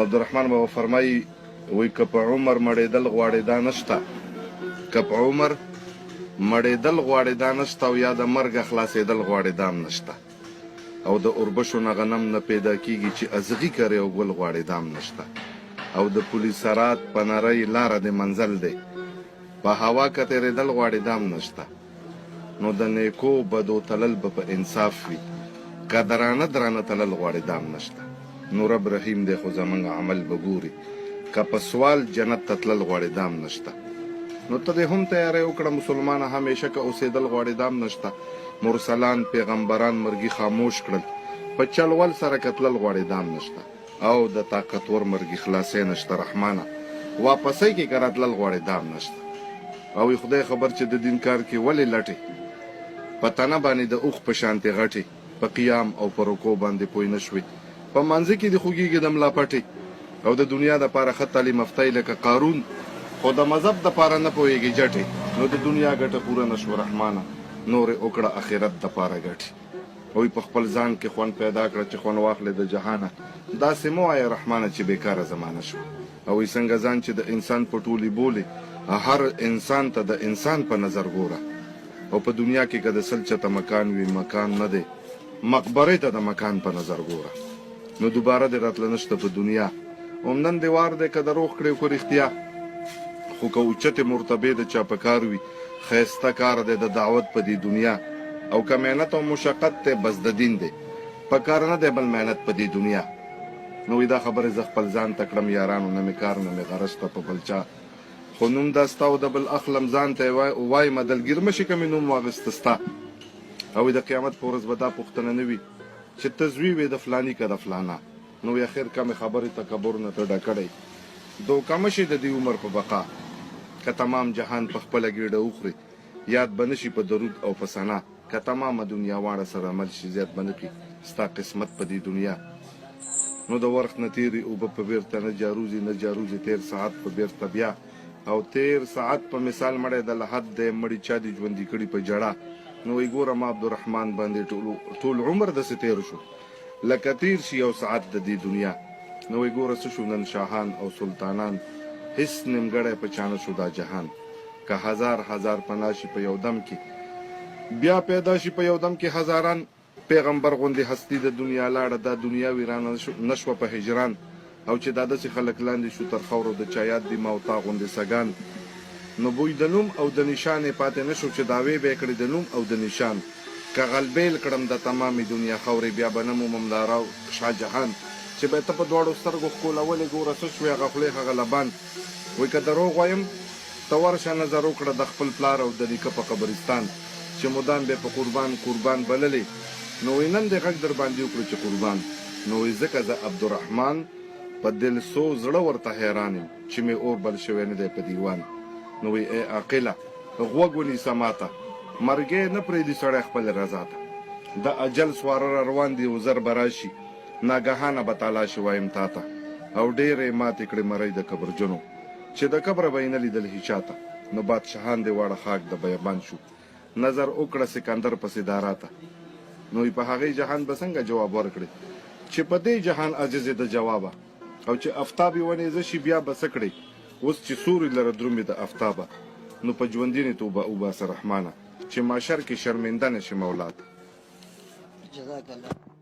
عبدالرحمن بابا فرمایي وایي که په عمر مړېدل غواړې دا نشته، که په عمر مړېدل غواړې دا نشته، او یا د مرګه خلاصېدل غواړې دا هم نشته، او د اوربشو نه غنم نه پیدا کېږي چې ازغي کرې او ګل غواړې دا هم نشته، او د پولیسرات په نرۍ لاره د منزل دی، په هوا که تېرېدل غواړې دا هم نشته. نو د نیکو بدو تلل به په انصاف وي، که درانه درانه تلل غواړې دا هم نشته. نو رب رحیم دی خو زمونږ عمل به ګوري، که په سوال جنت ته تلل غواړې دا هم نشته. نو ته دې هم تیاری وکړه مسلمانه، همیشه که اوسېدل غواړې دا هم نشته. مرسلان پیغمبران مرګي خاموش کړل، په چلول سره که تلل غواړې دا هم نشته. او د طاقتور مرګي خلاصې نشته رحمانه، واپسۍ کې که راتلل غواړې دا هم نشته. او خدای خبر چې د دین کار کې ولې لټې، په تنه باندې د اوښ په شانتې غټې، په قیام او په رکو باندې پوی نه شوې، په مانځه کې دې خوږېږي د ملا پټې، او د دنیا دپاره ښه تعلیم یافتی لکه قارون، خو د مذهب دپاره نه پوهېږي جټې. نو د دنیا ګټه پوره نه شوه رحمانه، نورې وکړه اخرت دپاره ګټې. وایي په خپل ځان کې خوند پیدا کړه چې خوند واخلې د جهانه، داسې مه وایه رحمانه چې بېکاره زمانه شوه. او وایي څنګه ځان چې د انسان په ټولې بولې، هر انسان ته د انسان په نظر ګوره. او په دنیا کې که د سل چته مکان وي، مکان نه دی، مقبرې ته د مکان په نظر ګوره. نو دوباره دې راتله نشته په دنیا. عمدن دې وار دی که دروغ کړې خو رښتیا، خو که اوچتې مرتبې د چا په کار وي، ښایسته کار دی د دعوت په دې دنیا. او که محنت او مشقت دی بس د دین دی، په کار نه دی بل محنت په دې دنیا. نو دا خبرې زه خپل ځان ته کړم یارانو، نه مې کار نه مې غرض ته په بل چا، خو نوم دا ستا او د بل اخلم ځان ته وایم دلګیر مشي که مې نوم واخیسته ستا. او د قیامت په ورځ به دا پوښتنه نه وي چې ته زوی وې د فلاني که د فلانا. نو اخر کمې خبرې تکبر نه ته ډکړی، دوکه مشي د دې عمر په بقا، که تمام جهان په خپله ګېډه وخوري، یاد به نه شي په درود او په ثنا، که تمامه دنیا واړه سره عمل شي زیات به نه کړي ستا قسمت په دې دنیا. نو د وخت نه تېرې اوبه په بېرته نه جاروزي، نه جاروزي تېر ساعت په بېرته بیا، او تېر ساعت په مثال مړی د لحد دی، مړي چا دي ژوندي کړي په جړه. نو وایي ګوره ما عبدالرحمن باندې ټول عمر داسې تېر شو لکه تېر شي یو ساعت د دې دنیا. نو وایي ګوره څه شو نن شاهان او سلطانان، هېڅ نیمګړی په چا نه شو دا جهان. که هزار هزار پناه شي په یو دم کې، بیا پیدا شي په یو دم کې هزاران. پیغمبر غوندې هستي د دنیا لاړه، دا دنیا ویرانه نه شوه په هجران. او چې دا داسې خلک لاندې شو تر خاورو، د چا یاد دي ما او تا غوندې سګان. نو بوی د نوم او د نشان یې پاتې نه شو چې دعوې به یې کړې د نوم او د نشان. که غلبیل کړم د تمامې دنیا خاورې، بیا به نه مومم د راو شاه جهان. چې به یې ته په دواړو سترګو ښکلولې، ګوره څه شوې هغه خولې هغه لبان. وایي که دروغ وایم ته ورشه نظر وکړه د خپل پلار او د نیکه په قبرستان، چې مدام به په قربان قربان بللې. نو وایي نن دې غږ در باندې وکړو چې قربان. نو وایي ځکه زه عبدالرحمن په دل سو زړه ورته حیران یم، چې مې اور بل شوی نه دی په دیوان. نو وایي ای عاقله غوږ ونیسه ماته، مرګی نه پرېږدي سړی خپل رضا ته. د اجل سواره را روان دي او زر به راشي، ناګهانه به تالا شي وایم تا ته. او ډېرې ماتې کړې مرۍ د کبرجنو، چې د کبره به یې نه لیدل هیچا ته. نو بادشاهان دې واړه خاک د بیابان شو، نظر وکړه سکندر پسې دارا ته. نو په هغې جهان به څنګه جواب ورکړې چې په دې جهان عاجز د جوابه. او چې افتاب یې ونیزه شي بیا به څه کړې، اوس چې سوري لره درومې د افتابه. نو په ژوندینې توبه وباسه رحمانه، چې ماشر کې شرمنده نه شي مولا ته. جزاک الله.